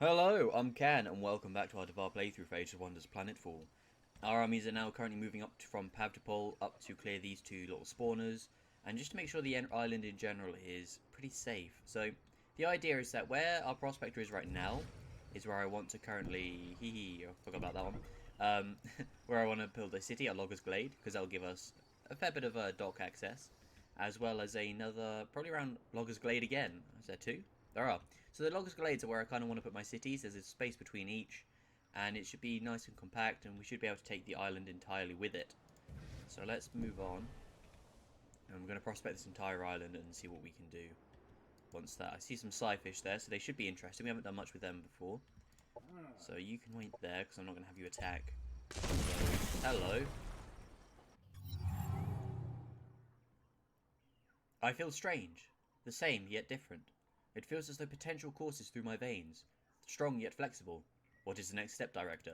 Hello, I'm Ken, and welcome back to our Dvar playthrough for Age of Wonders Planetfall. Our armies are now currently moving up from Planetfall up to clear these two little spawners, and just to make sure the island in general is pretty safe. So, the idea is that where our prospector is right now, is where I want to currently... I forgot about that one. Where I want to build a city at Logger's Glade, because that'll give us a fair bit of dock access, as well as another, probably around Logger's Glade again. Is there two? There are. So the Logger's Glades are where I kind of want to put my cities. There's a space between each, and it should be nice and compact, and we should be able to take the island entirely with it. So let's move on. And we're going to prospect this entire island and see what we can do. Once that, I see some scyfish there, so they should be interesting. We haven't done much with them before. So you can wait there, because I'm not going to have you attack. So, hello. I feel strange. The same, yet different. It feels as though potential courses through my veins. Strong yet flexible. What is the next step, Director?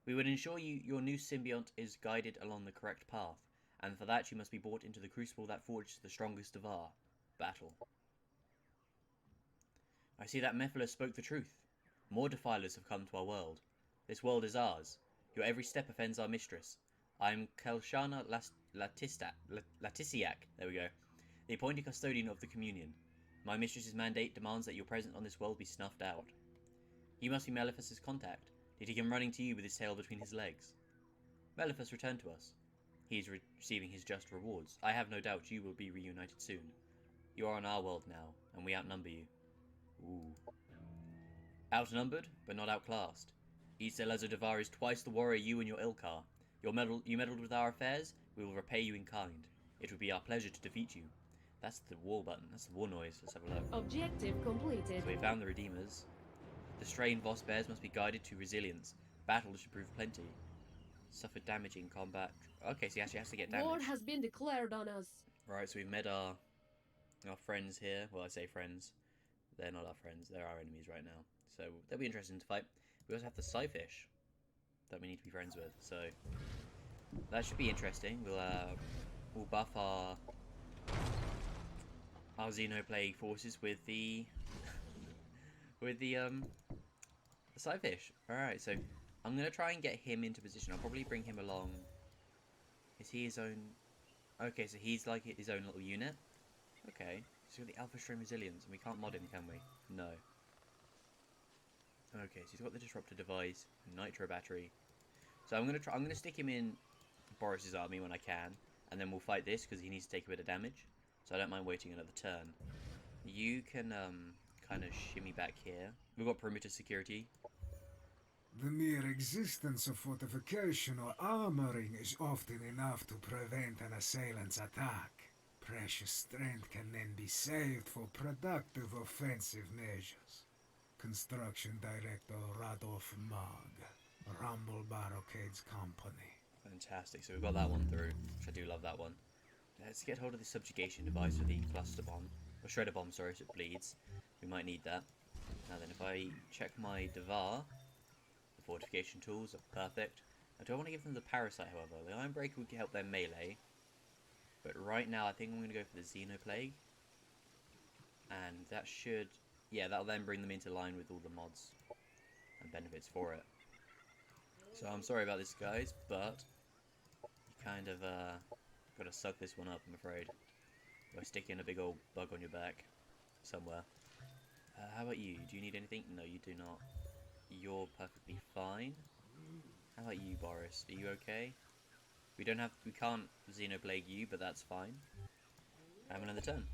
We would ensure your new symbiont is guided along the correct path, and for that you must be brought into the crucible that forges the strongest Dvar. Battle. I see that Mephiles spoke the truth. More defilers have come to our world. This world is ours. Your every step offends our mistress. I am Kelshana Latisiak, there we go, the appointed custodian of the communion. My mistress's mandate demands that your presence on this world be snuffed out. You must be Maleficus's contact. Did he come running to you with his tail between his legs? Maleficus returned to us. He is receiving his just rewards. I have no doubt you will be reunited soon. You are on our world now, and we outnumber you. Ooh. Outnumbered, but not outclassed. Iselezo Dvar is twice the warrior you and your ilk are. You meddled with our affairs, we will repay you in kind. It would be our pleasure to defeat you. That's the war button. That's the war noise. Let's have a look. Objective completed. So we found the Redeemers. The strained Voss bears must be guided to resilience. Battle should prove plenty. Suffered damage in combat. Okay, so he actually has to get damage. War has been declared on us. Right, so we've met our friends here. Well, I say friends. They're not our friends. They're our enemies right now. So they'll be interesting to fight. We also have the Scyfish that we need to be friends with. So that should be interesting. We'll buff our Xenoplague forces with the the Scyfish. Alright, so I'm gonna try and get him into position. I'll probably bring him along. Is he his own? Okay, so he's like his own little unit. Okay, so he's got the Alpha Strain Resilience, and we can't mod him, can we? No. Okay, so he's got the Disruptor Device, Nitro Battery. So I'm gonna stick him in Boris's army when I can, and then we'll fight this because he needs to take a bit of damage. So I don't mind waiting another turn. You can kind of shimmy back here. We've got perimeter security. The mere existence of fortification or armoring is often enough to prevent an assailant's attack. Precious strength can then be saved for productive offensive measures. Construction Director Radolf Mag, Rumble Barrocade's company. Fantastic, so we've got that one through, which I do love that one. Let's get hold of the subjugation device with the cluster bomb. Or shredder bomb, sorry, so it bleeds. We might need that. Now then, if I check my Dvar, the fortification tools are perfect. I don't want to give them the parasite, however. The Iron Breaker would help their melee. But right now, I think I'm going to go for the Xenoplague. And that should... yeah, that'll then bring them into line with all the mods and benefits for it. So I'm sorry about this, guys, but you kind of got to suck this one up, I'm afraid. By sticking a big old bug on your back somewhere. How about you? Do you need anything? No, you do not. You're perfectly fine. How about you, Boris? Are you okay? We can't Xenoplague you, but that's fine. I have another turn.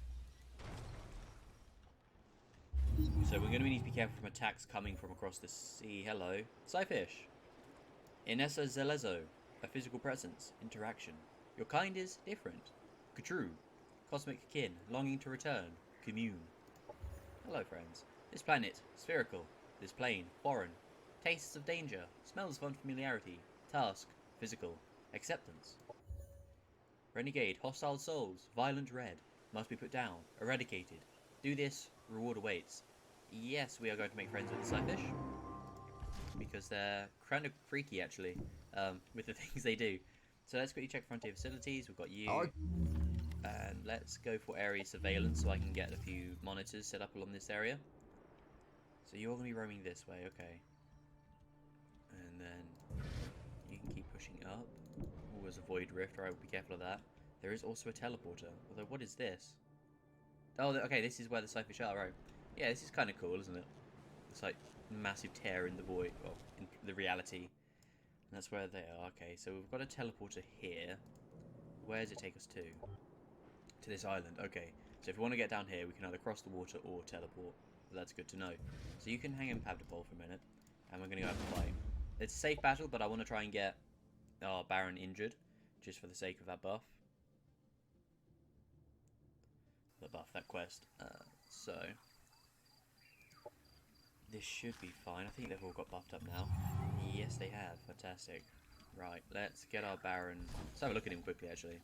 So we're going to need to be careful from attacks coming from across the sea. Hello. Scyfish. Inessa Zelezo. A physical presence. Interaction. Your kind is different. True. Cosmic kin. Longing to return. Commune. Hello, friends. This planet. Spherical. This plane. Foreign. Tastes of danger. Smells of unfamiliarity. Task. Physical. Acceptance. Renegade. Hostile souls. Violent red. Must be put down. Eradicated. Do this. Reward awaits. Yes, we are going to make friends with the Scyfish. Because they're kind of freaky, actually, with the things they do. So let's quickly check frontier facilities. We've got you. And let's go for area surveillance so I can get a few monitors set up along this area. So you're going to be roaming this way, okay. And then you can keep pushing up. Oh, there's a void rift, alright, we'll be careful of that. There is also a teleporter. Although, what is this? Oh, okay, this is where the Cypher shell, right. Yeah, this is kind of cool, isn't it? It's like massive tear in the void, well, in the reality. And that's where they are. Okay, so we've got a teleporter here. Where does it take us to? To this island, okay. So if we want to get down here, we can either cross the water or teleport. But that's good to know. So you can hang in Pavdipol for a minute, and we're going to go have a fight. It's a safe battle, but I want to try and get our Baron injured, just for the sake of that buff. That quest. So this should be fine. I think they've all got buffed up now. Yes, they have. Fantastic. Right, let's get our Baron. Let's have a look at him quickly, actually.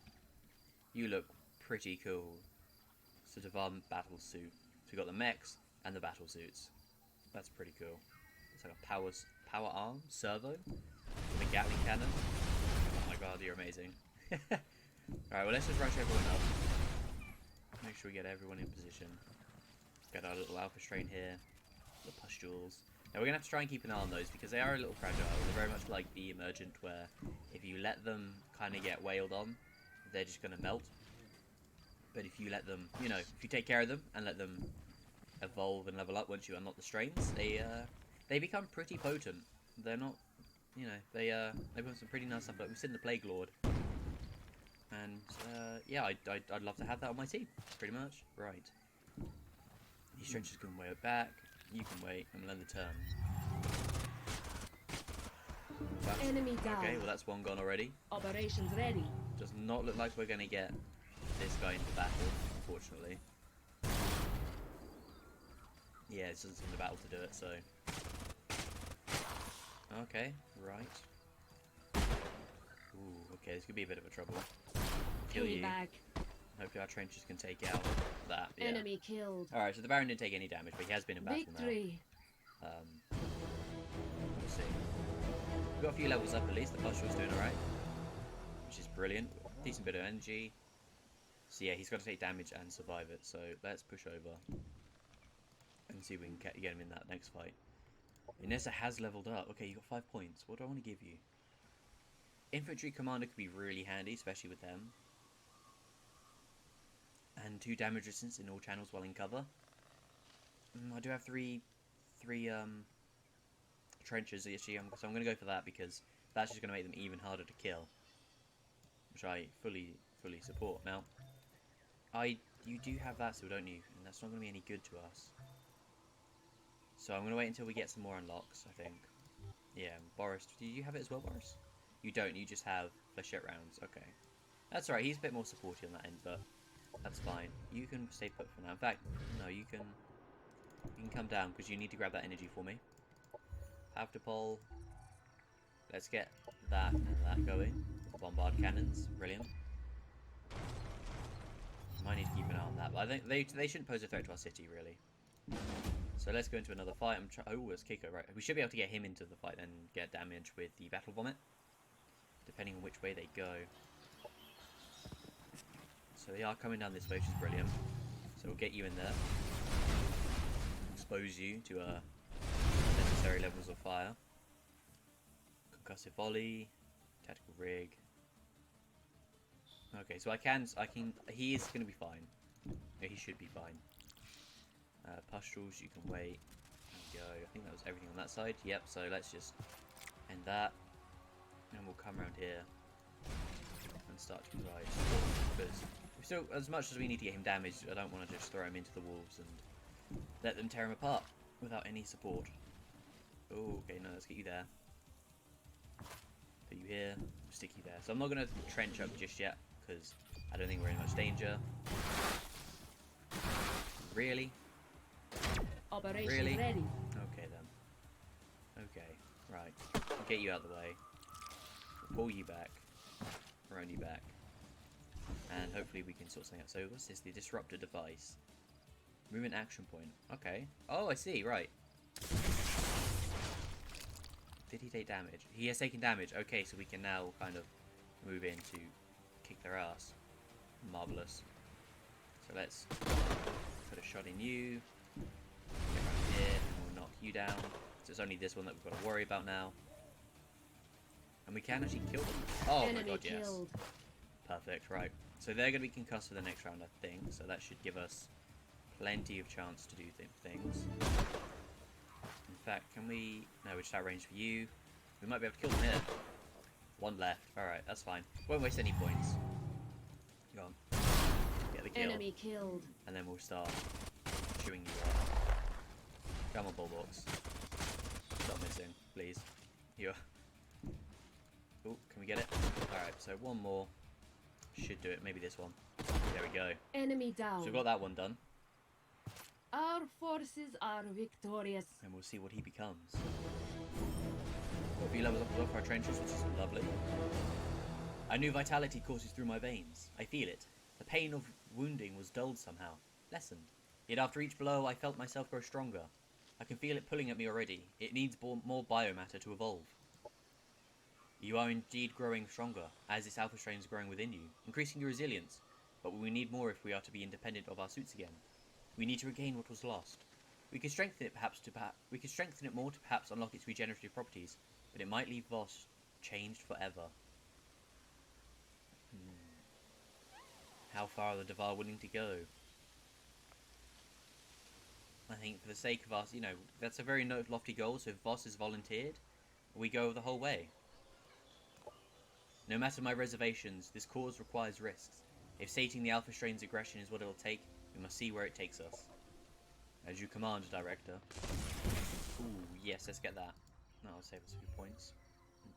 You look pretty cool. It's a Dvar battle suit. So we've got the mechs and the battle suits. That's pretty cool. It's like a power arm servo with a Gatling cannon. Oh my god, you're amazing. Alright, well, let's just rush everyone up. Make sure we get everyone in position. Get our little Alpha Strain here. The pustules. Now we're going to have to try and keep an eye on those because they are a little fragile. They're very much like the Emergent, where if you let them kind of get wailed on, they're just going to melt. But if you let them, you know, if you take care of them and let them evolve and level up once you unlock the strains, they become pretty potent. They're not, you know, they put some pretty nice stuff. Like we've seen the Plague Lord. And, yeah, I'd love to have that on my team, pretty much. Right. These trenches can way up back. You can wait, and we'll end the turn. Enemy down. Okay, well that's one gone already. Operations ready. Does not look like we're going to get this guy into battle, unfortunately. Yeah, it's just in the battle to do it, so... Okay, right. Ooh, okay, this could be a bit of a trouble. Kill you. Back. Hopefully our trenches can take out that. Yeah. Enemy killed. Alright, so the Baron didn't take any damage, but he has been in battle Victory. now. We'll see. We've got a few levels up at least. The Pustule's doing alright, which is brilliant. Decent bit of energy. So yeah, he's got to take damage and survive it. So let's push over and see if we can get him in that next fight. Inessa has leveled up. Okay, you got 5 points. What do I want to give you? Infantry Commander could be really handy, especially with them. And 2 damage resistance in all channels while in cover. I do have three trenches actually, so I'm going to go for that because that's just going to make them even harder to kill, which I fully support. Now, you do have that still, don't you? And that's not going to be any good to us. So I'm going to wait until we get some more unlocks, I think. Yeah, Boris, do you have it as well, Boris? You don't, you just have flechette rounds. Okay. That's alright, he's a bit more supporty on that end, but that's fine. You can stay put for now. In fact, no, you can come down because you need to grab that energy for me. Pavdipol. Let's get that and that going. Bombard cannons, brilliant. Might need to keep an eye on that, but I think they shouldn't pose a threat to our city, really. So let's go into another fight. Oh, it's Kiko, right. We should be able to get him into the fight and get damage with the Battle Vomit, depending on which way they go. So they are coming down this way, which is brilliant. So we'll get you in there. Expose you to necessary levels of fire. Concussive volley. Tactical rig. Okay, so he is going to be fine. Yeah, he should be fine. Pustules, you can wait. There we go. I think that was everything on that side. Yep, so let's just end that. And we'll come around here and start to provide support. Because still, as much as we need to get him damaged, I don't want to just throw him into the wolves and let them tear him apart without any support. Oh, okay, no, let's get you there. Put you here, stick you there. So I'm not going to trench up just yet, because I don't think we're in much danger. Really? Operation Really? ready. Okay then. Okay, right. I'll get you out of the way. We'll pull you back. Run you back. And hopefully we can sort something out. So what's this? The disruptor device. Movement action point. Okay. Oh, I see. Right. Did he take damage? He has taken damage. Okay, so we can now kind of move in to kick their ass. Marvellous. So let's put a shot in you. Get around here and we'll knock you down. So it's only this one that we've got to worry about now. And we can actually kill them. Oh my god, yes. Killed. Perfect, right. So they're going to be concussed for the next round, I think. So that should give us plenty of chance to do things. In fact, can we... No, we're just out range for you. We might be able to kill them here. One left. Alright, that's fine. Won't waste any points. Go on. Get the kill. Enemy killed. And then we'll start chewing you up. Come on, Bullbox. Stop missing, please. Here. Oh, can we get it? Alright, so one more. Should do it. Maybe this one. There we go. Enemy down. So we've got that one done. Our forces are victorious. And we'll see what he becomes. Got a few levels up our trenches, which is lovely. A new vitality courses through my veins. I feel it. The pain of wounding was dulled somehow. Lessened. Yet after each blow, I felt myself grow stronger. I can feel it pulling at me already. It needs more biomatter to evolve. You are indeed growing stronger, as this alpha strain is growing within you, increasing your resilience. But we need more if we are to be independent of our suits again. We need to regain what was lost. We can strengthen it we can strengthen it more to perhaps unlock its regenerative properties, but it might leave Voss changed forever. How far are the Dvar willing to go? I think for the sake of us, you know, that's a very lofty goal, so if Voss has volunteered, we go the whole way. No matter my reservations, this cause requires risks. If sating the Alpha Strain's aggression is what it'll take, we must see where it takes us. As you command, Director. Ooh, yes, let's get that. That'll save us a few points.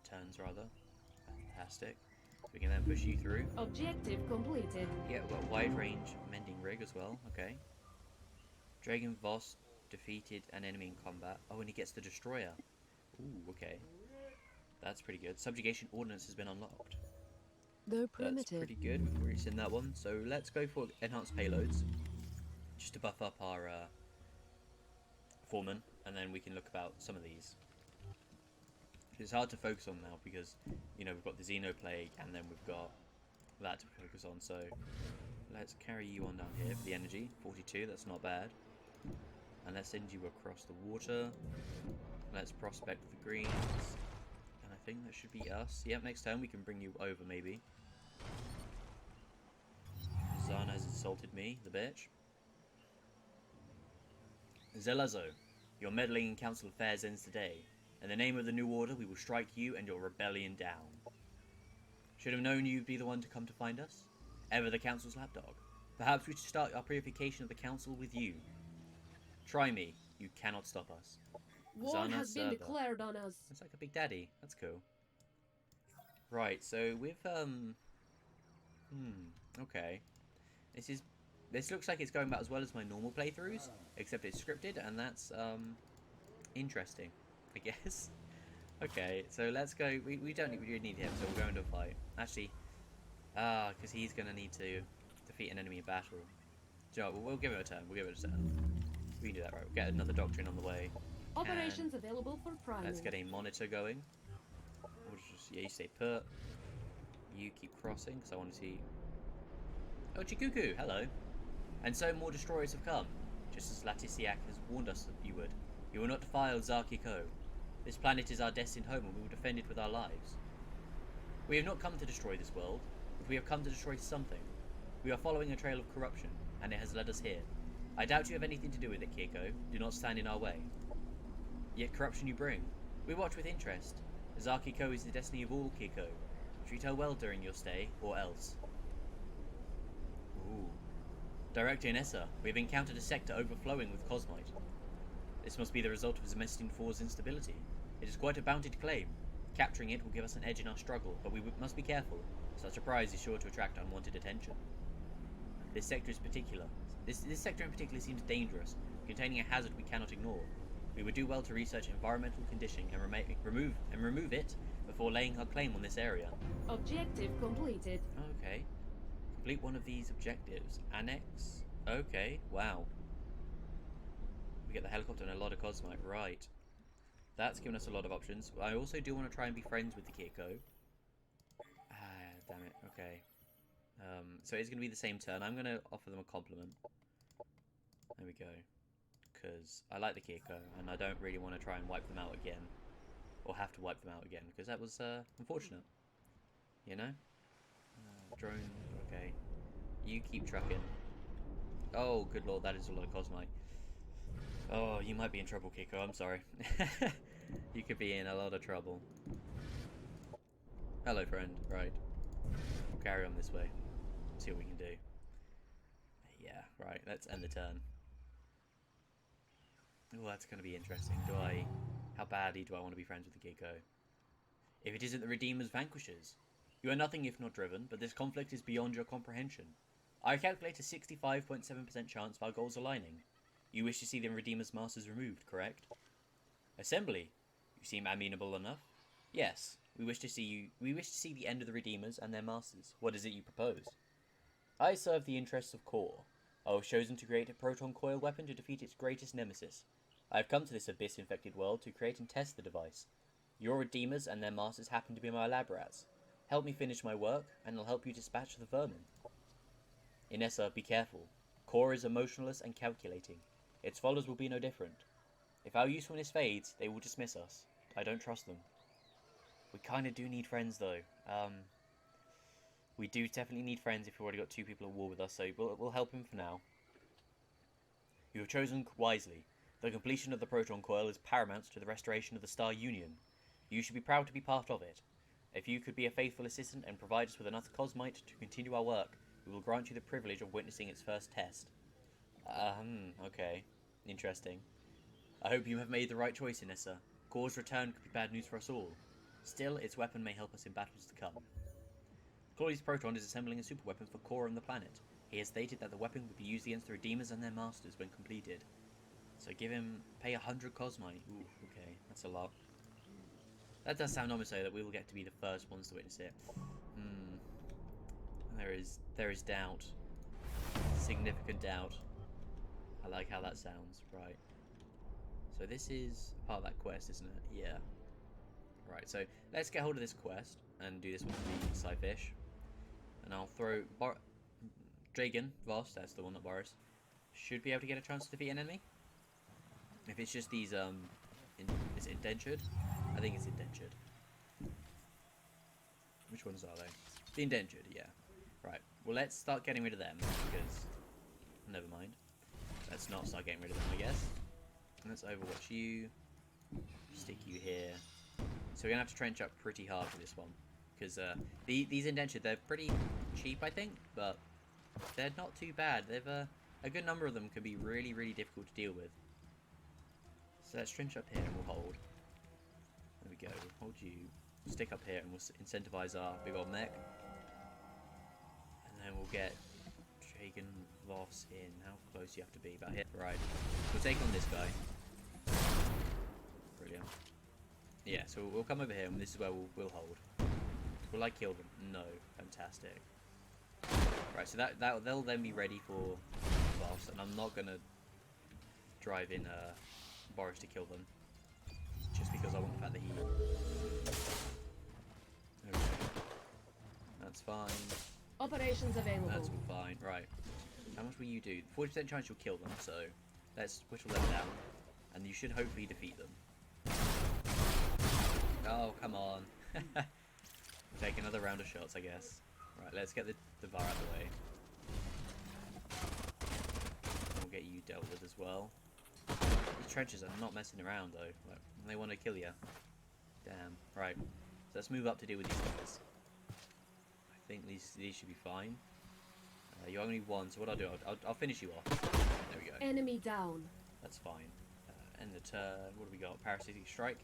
Turns, rather. Fantastic. We can then push you through. Objective completed. Yeah, we've got a wide range mending rig as well. Okay. Dragon Voss defeated an enemy in combat. Oh, and he gets the Destroyer. Ooh, okay. That's pretty good. Subjugation Ordnance has been unlocked. Though That's pretty good. We've already seen that one. So let's go for enhanced payloads. Just to buff up our foreman. And then we can look about some of these. It's hard to focus on now because, you know, we've got the Xenoplague and then we've got that to focus on. So let's carry you on down here for the energy. 42, that's not bad. And let's send you across the water. Let's prospect the greens. And I think that should be us. Yep, next turn we can bring you over maybe. Zana has insulted me, the bitch. Zelazo, your meddling in council affairs ends today. In the name of the New Order, we will strike you and your rebellion down. Should have known you'd be the one to come to find us. Ever the council's lapdog. Perhaps we should start our purification of the council with you. Try me. You cannot stop us. War Zana has been Server. declared on us. That's like a big daddy. That's cool. Right, so with okay. This looks like it's going about as well as my normal playthroughs, except it's scripted, and that's interesting, I guess. Okay, so let's go. We don't need him, so we'll go into a fight. Actually, because he's gonna need to defeat an enemy in battle. So we'll give it a turn. We'll give it a turn. We can do that, right? We'll get another doctrine on the way. Operations available for priming. Let's get a monitor going. We'll just, yeah, you stay put. You keep crossing, because I want to see... Oh, Chikuku, hello. And so more destroyers have come, just as Latisiak has warned us that you would. You will not defile Zaki Ko. This planet is our destined home, and we will defend it with our lives. We have not come to destroy this world, but we have come to destroy something. We are following a trail of corruption, and it has led us here. I doubt you have anything to do with it, Kirko. Do not stand in our way. Yet corruption you bring. We watch with interest. Zaki Ko is the destiny of all Kirko. Treat her well during your stay, or else. Ooh. Director Inessa, we have encountered a sector overflowing with cosmite. This must be the result of Zemestian 4's instability. It is quite a bounded claim. Capturing it will give us an edge in our struggle, but we must be careful. Such a prize is sure to attract unwanted attention. This sector is particular. This sector in particular seems dangerous, containing a hazard we cannot ignore. We would do well to research environmental conditioning and remove it before laying our claim on this area. Objective completed. Okay. Complete one of these objectives. Annex. Okay. Wow. We get the helicopter and a lot of cosmite. Right. That's given us a lot of options. I also do want to try and be friends with the Kirko. Damn it. Okay. So it's going to be the same turn. I'm going to offer them a compliment. There we go. because I like the Keiko, and I don't really want to try and wipe them out again, or have to wipe them out again, because that was unfortunate. You know? Drone, okay. You keep trucking. Oh, good lord, that is a lot of Cosmite. Oh, you might be in trouble, Keiko, I'm sorry. You could be in a lot of trouble. Hello, friend. Right. We'll carry on this way. See what we can do. Yeah, right, let's end the turn. Oh, that's going to be interesting. How badly do I want to be friends with the Keiko? If it isn't the Redeemer's vanquishers. You are nothing if not driven, but this conflict is beyond your comprehension. I calculate a 65.7% chance of our goals aligning. You wish to see the Redeemer's masters removed, correct? Assembly. You seem amenable enough. Yes, we wish to see the end of the Redeemers and their masters. What is it you propose? I serve the interests of Core. I was chosen to create a proton coil weapon to defeat its greatest nemesis. I have come to this abyss-infected world to create and test the device. Your Redeemers and their masters happen to be my lab rats. Help me finish my work, and I'll help you dispatch the vermin. Inessa, be careful. Core is emotionless and calculating. Its followers will be no different. If our usefulness fades, they will dismiss us. I don't trust them. We kinda do need friends, though. We do definitely need friends if we've already got 2 people at war with us, so we'll help him for now. You have chosen wisely. The completion of the proton coil is paramount to the restoration of the Star Union. You should be proud to be part of it. If you could be a faithful assistant and provide us with enough Cosmite to continue our work, we will grant you the privilege of witnessing its first test. Okay. Interesting. I hope you have made the right choice, Inessa. Core's return could be bad news for us all. Still, its weapon may help us in battles to come. Claudius Proton is assembling a super weapon for Core on the planet. He has stated that the weapon would be used against the Redeemers and their masters when completed. So pay 100 Cosmite. Ooh, okay, that's a lot. That does sound almost so that we will get to be the first ones to witness it. There is doubt. Significant doubt. I like how that sounds. Right. So this is part of that quest, isn't it? Yeah. Right, so let's get hold of this quest and do this one for the Psyfish. And I'll throw... Dragon, Voss, that's the one, not Boris. Should be able to get a chance to defeat an enemy. If it's just these, is it indentured? I think it's indentured. Which ones are they? The indentured, yeah. Right, well let's start getting rid of them, because... Never mind. Let's not start getting rid of them, I guess. Let's overwatch you. Stick you here. So we're going to have to trench up pretty hard for this one. Because these indentured, they're pretty cheap, I think. But they're not too bad. They've a good number of them can be really, really difficult to deal with. So let's trench up here and we'll hold. There we go. We'll hold you. Stick up here and we'll incentivize our big old mech. And then we'll get Dragon Voss in. How close do you have to be? About here. Right. We'll take on this guy. Brilliant. Yeah, so we'll come over here and this is where we'll hold. Will I kill them? No. Fantastic. Right, so they'll then be ready for Voss, and I'm not gonna drive in Boris to kill them. Just because I want the fact that he... Okay. That's fine. Operations available. That's all fine. Right. How much will you do? 40% chance you'll kill them, so let's whittle them down. And you should hopefully defeat them. Oh, come on. Take another round of shots, I guess. Right, let's get the Dvar out of the way. We'll get you dealt with as well. These trenches are not messing around, though. Like, they want to kill you. Damn. Right. So let's move up to deal with these guys. I think these should be fine. You only one, so what I'll do, I'll finish you off. There we go. Enemy down. That's fine. End the turn. What do we got? Parasitic strike.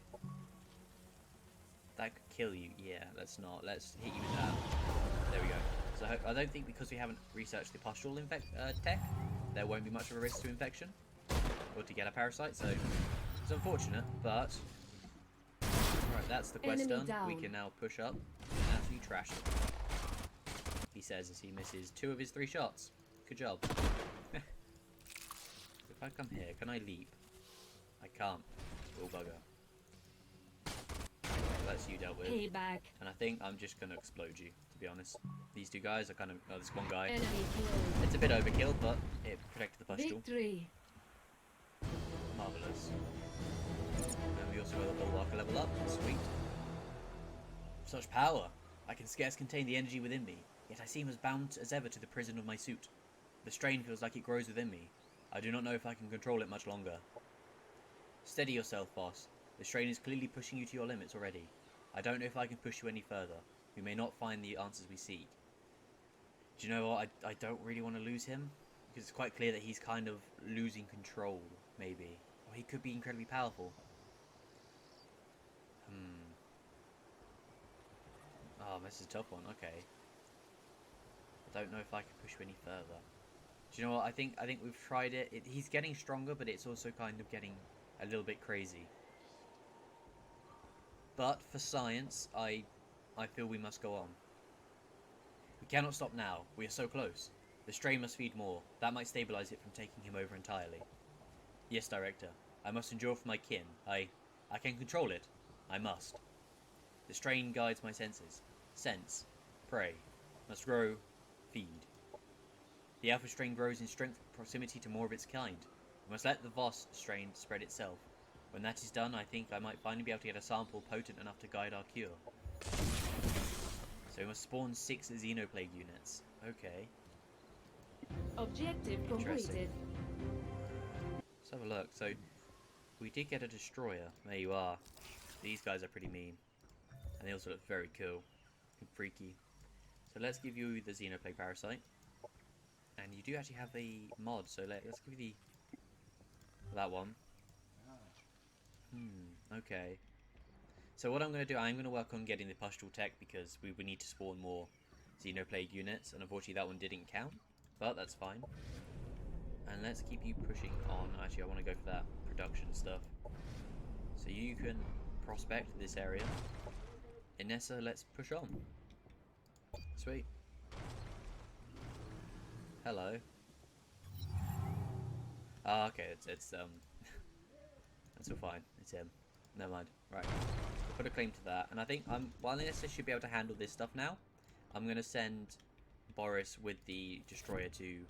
That could kill you. Yeah, let's not. Let's hit you with that. There we go. So I don't think because we haven't researched the pustule tech, there won't be much of a risk to infection or to get a parasite. So it's unfortunate, but right, that's the quest done. We can now push up and absolutely trash it. He says as he misses 2 of his 3 shots. Good job. If I come here, can I leap? I can't. Oh bugger. That's you dealt with. Payback. And I think I'm just gonna explode you, to be honest. These 2 guys are kind of... Oh, this one guy. Enemy killed. It's a bit overkill, but it protected the pustule. Victory. Marvellous. And we also got the Bulwark level up. Sweet. Such power! I can scarce contain the energy within me, yet I seem as bound as ever to the prison of my suit. The strain feels like it grows within me. I do not know if I can control it much longer. Steady yourself, boss. The strain is clearly pushing you to your limits already. I don't know if I can push you any further. We may not find the answers we seek. Do you know what? I don't really want to lose him. Because it's quite clear that he's kind of losing control, maybe. Or he could be incredibly powerful. Oh, this is a tough one. Okay. I don't know if I can push you any further. Do you know what? I think we've tried it. He's getting stronger, but it's also kind of getting a little bit crazy. But for science, I feel we must go on. We cannot stop now. We are so close. The strain must feed more. That might stabilize it from taking him over entirely. Yes, Director. I must endure for my kin. I can control it. I must. The strain guides my senses. Sense. Prey. Must grow. Feed. The alpha strain grows in strength and proximity to more of its kind. We must let the Voss strain spread itself. When that is done, I think I might finally be able to get a sample potent enough to guide our cure. So we must spawn 6 Xenoplague units. Okay. Objective completed. Let's have a look. So, we did get a destroyer. There you are. These guys are pretty mean. And they also look very cool. And freaky. So let's give you the Xenoplague Parasite. And you do actually have a mod, so let's give you that one. Okay. So what I'm going to do, I'm going to work on getting the pustule tech because we need to spawn more Xenoplague units, and unfortunately that one didn't count, but that's fine. And let's keep you pushing on. Actually, I want to go for that production stuff. So you can prospect this area. Inessa, let's push on. Sweet. Hello. Ah, okay, it's that's all fine. It's him. Never mind. Right. We'll put a claim to that. And I think while Inessa should be able to handle this stuff now, I'm gonna send Boris with the destroyer to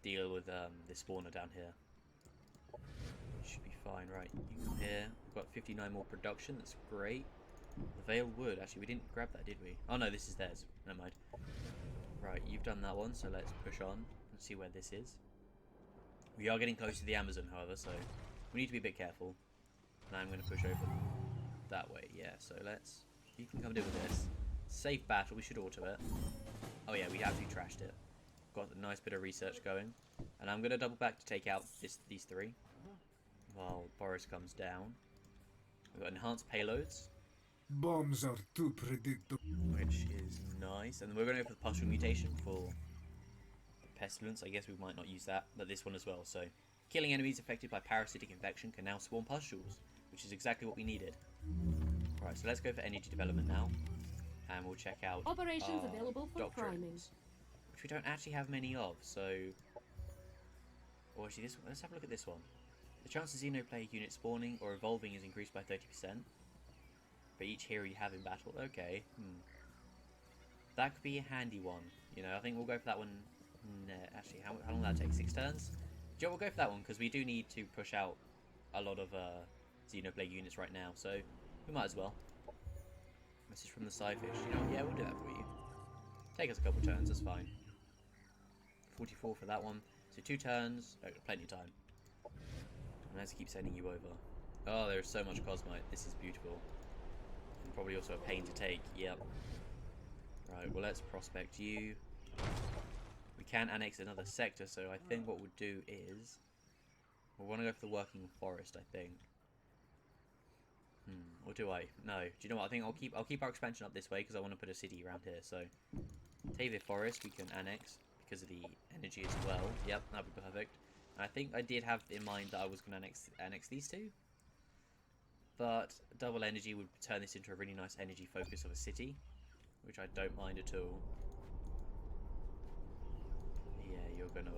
deal with this spawner down here. Should be fine, right? You come here. We've got 59 more production. That's great. The Veiled Wood. Actually, we didn't grab that, did we? Oh no, this is theirs. Never mind. Right, you've done that one, so let's push on and see where this is. We are getting close to the Amazon, however, so we need to be a bit careful. And I'm going to push over that way. Yeah, so let's... You can come deal with this. Safe battle. We should auto it. Oh yeah, we absolutely trashed it. Got a nice bit of research going. And I'm going to double back to take out these 3. While Boris comes down. We've got enhanced payloads. Bombs are too predictable. Which is nice. And we're going to go for the pustule mutation for pestilence. I guess we might not use that, but this one as well. So, killing enemies affected by parasitic infection can now spawn pustules, which is exactly what we needed. Right, so let's go for energy development now. And we'll check out Operations available for doctrines, priming. which we don't actually have many of. So, or actually, this one. Let's have a look at this one. The chance of Xenoplague unit spawning or evolving is increased by 30%. For each hero you have in battle. Okay. That could be a handy one. You know, I think we'll go for that one. Nah, actually, how long will that take? 6 turns? Do you know, we'll go for that one because we do need to push out a lot of Xenoplague units right now. So we might as well. Message from the Psyfish. You know, yeah, we'll do that for you. Take us a couple turns. That's fine. 44 for that one. So 2 turns. Oh, plenty of time. And let's keep sending you over. Oh, there's so much Cosmite. This is beautiful. And probably also a pain to take. Yep. Right, well, let's prospect you. We can annex another sector, so I think what we'll do is... We'll want to go for the working forest, I think. Or do I? No. Do you know what? I think I'll keep our expansion up this way because I want to put a city around here. So, Tavir Forest we can annex because of the energy as well. Yep, that'd be perfect. And I think I did have in mind that I was going to annex these 2. But double energy would turn this into a really nice energy focus of a city, which I don't mind at all. Yeah, you're going to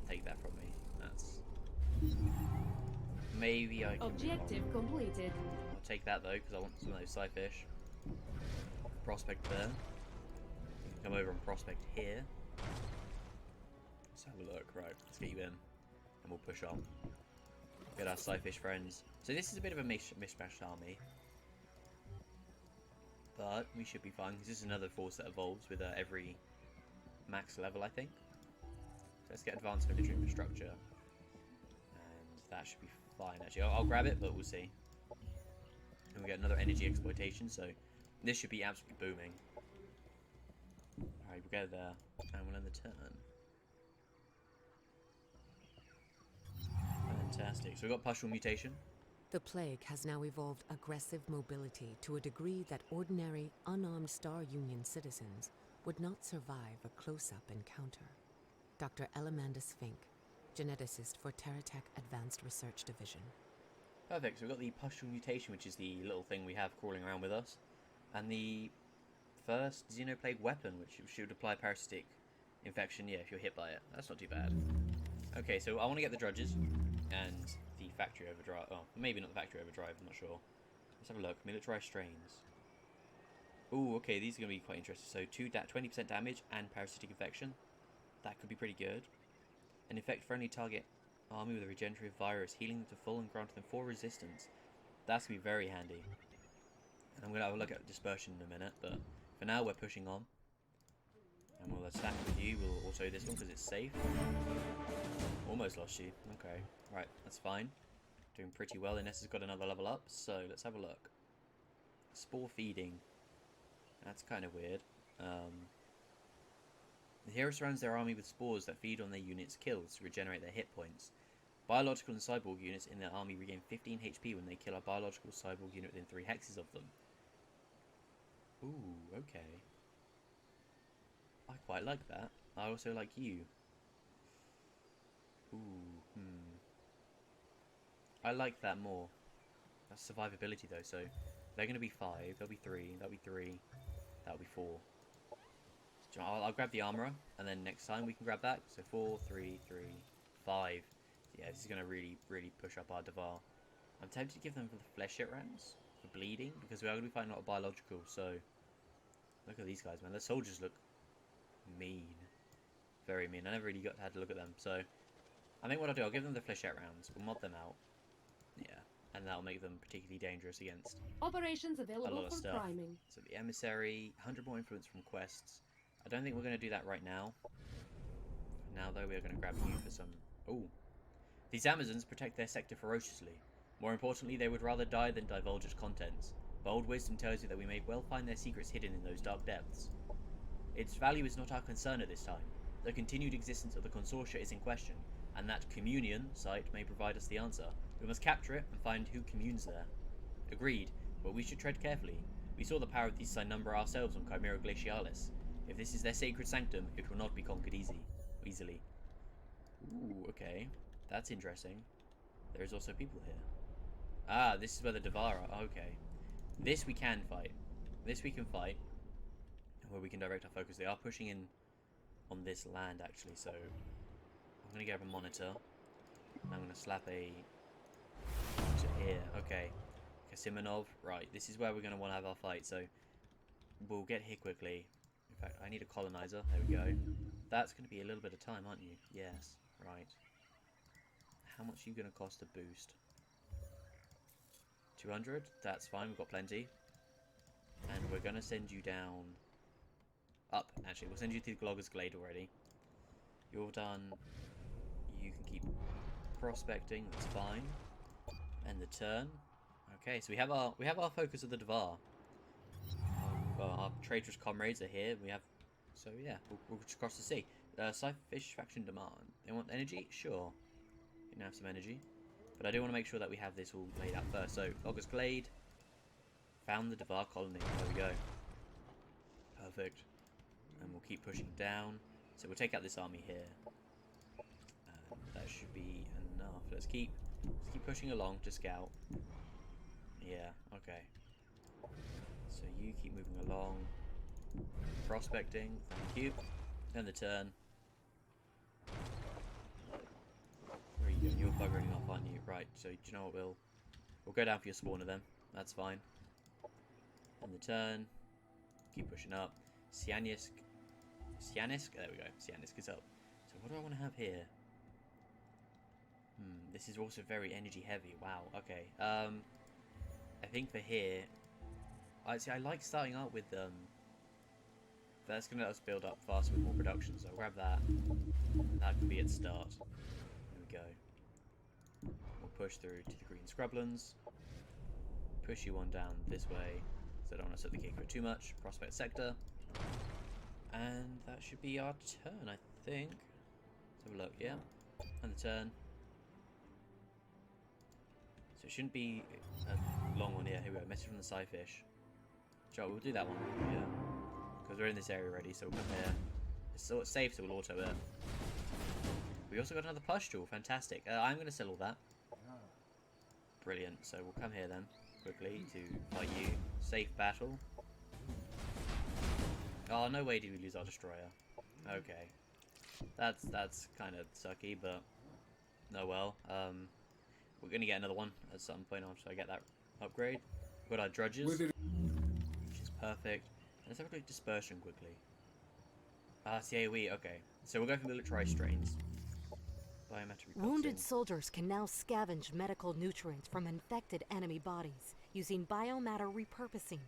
take that from me. That's... Maybe I can... Objective completed. I'll take that though, because I want some of those Psyfish. Prospect there. Come over and prospect here. Let's have a look. Right, let's get you in. And we'll push on. Get our Scyfish friends. So this is a bit of a mishmash army. But we should be fine, because this is another force that evolves with every max level, I think. So let's get advanced military infrastructure. And that should be fine, actually. I'll grab it, but we'll see. And we get another energy exploitation, so this should be absolutely booming. Alright, we'll go there, and we'll end the turn. Fantastic. So we've got partial mutation. The plague has now evolved aggressive mobility to a degree that ordinary, unarmed Star Union citizens would not survive a close-up encounter. Dr. Elamandus Fink, geneticist for Terratech Advanced Research Division. Perfect. So we've got the pustule mutation, which is the little thing we have crawling around with us, and the first xenoplague weapon, which should apply parasitic infection. Yeah, if you're hit by it, that's not too bad. Okay, so I want to get the drudges and the factory overdrive. Oh, maybe not the factory overdrive. I'm not sure. Let's have a look. Militarized strains. Ooh, okay, these are going to be quite interesting. So 20% damage and parasitic infection. That could be pretty good. An infect friendly target army with a regenerative virus, healing them to full and granting them 4 resistance. That's going to be very handy. And I'm going to have a look at dispersion in a minute, but for now we're pushing on. And we'll attack with you. We'll also this one because it's safe. Almost lost you. Okay, right, that's fine. Doing pretty well. Ines has got another level up, so let's have a look. Spore feeding. That's kind of weird. The hero surrounds their army with spores that feed on their units' kills to regenerate their hit points. Biological and cyborg units in their army regain 15 HP when they kill a biological cyborg unit within 3 hexes of them. Ooh, okay. I quite like that. I also like you. Ooh, I like that more. That's survivability though, so they're going to be 5, there'll be 3, that'll be 3, that'll be 4. So I'll grab the armorer, and then next time we can grab that. So 4, 3, 3, 5. Yeah, this is going to really, really push up our Dvar. I'm tempted to give them for the flesh hit rounds, for bleeding, because we are going to be fighting a lot of biological, so look at these guys, man. The soldiers look mean. Very mean. I never really had to look at them, so I think what I'll do, I'll give them the flechette rounds, we'll mod them out, yeah, and that'll make them particularly dangerous against Operations a available lot of for stuff. priming. So the emissary, 100 more influence from quests. I don't think we're going to do that right now. Now though, we are going to grab you for some... Ooh. These Amazons protect their sector ferociously. More importantly, they would rather die than divulge its contents. Bold wisdom tells you that we may well find their secrets hidden in those dark depths. Its value is not our concern at this time. The continued existence of the Consortia is in question, and that communion site may provide us the answer. We must capture it and find who communes there. Agreed, but we should tread carefully. We saw the power of these Sinumbra ourselves on Chimera Glacialis. If this is their sacred sanctum, it will not be conquered easily. Ooh, okay. That's interesting. There's also people here. Ah, this is where the Dvar are. Okay. This we can fight. This we can fight. Where we can direct our focus. They are pushing in on this land, actually, so I'm going to get a monitor. And I'm going to slap a monitor here. Okay. Kasiminov. Right, this is where we're going to want to have our fight, so we'll get here quickly. In fact, I need a colonizer. There we go. That's going to be a little bit of time, aren't you? Yes. Right. How much are you going to cost to boost? 200? That's fine, we've got plenty. And we're going to send you down... Up, actually. We'll send you to the Glogger's Glade already. You're done. You can keep prospecting, that's fine. End the turn. Okay, so we have our focus of the Dvar. Our traitorous comrades are here. We have... So yeah, we'll just cross the sea. Scyfish faction demand. They want energy? Sure. You can have some energy. But I do want to make sure that we have this all laid out first. So, August Glade. Found the Dvar colony. There we go. Perfect. And we'll keep pushing down. So we'll take out this army here. And that should be enough. Let's keep pushing along to scout. Yeah, okay. So you keep moving along. Prospecting. Thank you. End the turn. Where are you going? You're buggering off, aren't you? Right, so do you know what, we'll go down for your spawner then. That's fine. End the turn. Keep pushing up. Sianisk. There we go. Sianisk is up. So what do I want to have here? This is also very energy heavy. Wow, okay. I think for here, I like starting out with, that's going to let us build up faster with more production, so I'll grab that. That could be its start. There we go. We'll push through to the green scrublands. Push you on down this way, so I don't want to set the Keiko too much. Prospect sector. And that should be our turn, I think. Let's have a look, yeah. And the turn. So it shouldn't be a long one here. Here we go. Message from the Scyfish. Sure, we'll do that one. Yeah. Because we're in this area already, so we'll come here. It's safe, so we'll auto it. We also got another pustule. Fantastic. I'm going to sell all that. Brilliant. So we'll come here then, quickly, to fight you. Safe battle. Oh, no way did we lose our destroyer. Okay. That's kind of sucky, but no well. We're going to get another one at some point after I get that upgrade. We've got our drudges, which is perfect. Let's have a quick dispersion quickly. It's the AoE, okay. So we'll go for military strains. Biometric Wounded toxin. soldiers can now scavenge medical nutrients from infected enemy bodies using biomatter repurposing.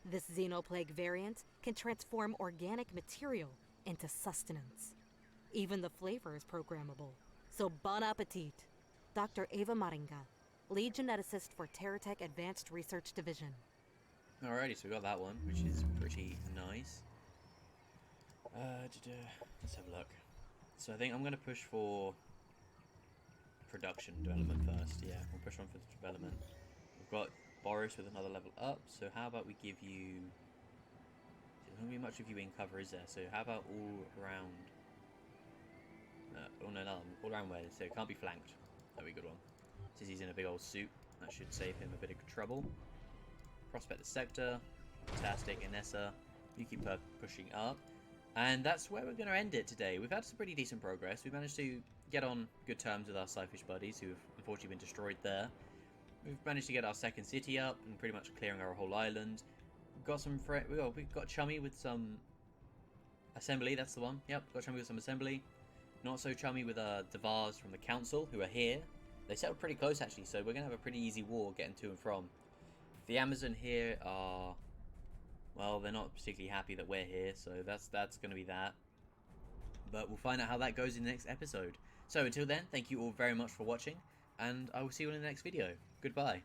This xenoplague variant can transform organic material into sustenance. Even the flavor is programmable. So bon appetit. Dr. Ava Maringa, lead geneticist for Terratech Advanced Research Division. Alrighty, so we got that one, which is pretty nice. Let's have a look. So I think I'm going to push for production development first. Yeah, we'll push on for development. We've got Boris with another level up, so how about we give you... There's not going to be much of you in cover, is there? So how about all around... all around where? So it can't be flanked. That'd be a good one. Since he's in a big old suit, that should save him a bit of trouble. Prospect the sector. Fantastic. Inessa, you keep pushing up. And that's where we're going to end it today. We've had some pretty decent progress. We've managed to get on good terms with our Scyfish buddies, who have unfortunately been destroyed there. We've managed to get our second city up and pretty much clearing our whole island. We've got some we've got chummy with some assembly. That's the one. Yep, got chummy with some assembly. Not so chummy with Dvars from the council, who are here. They settled pretty close actually, so we're gonna have a pretty easy war getting to and from. The Amazon here are, well, they're not particularly happy that we're here, so that's gonna be that. But we'll find out how that goes in the next episode. So until then, thank you all very much for watching, and I will see you in the next video. Goodbye.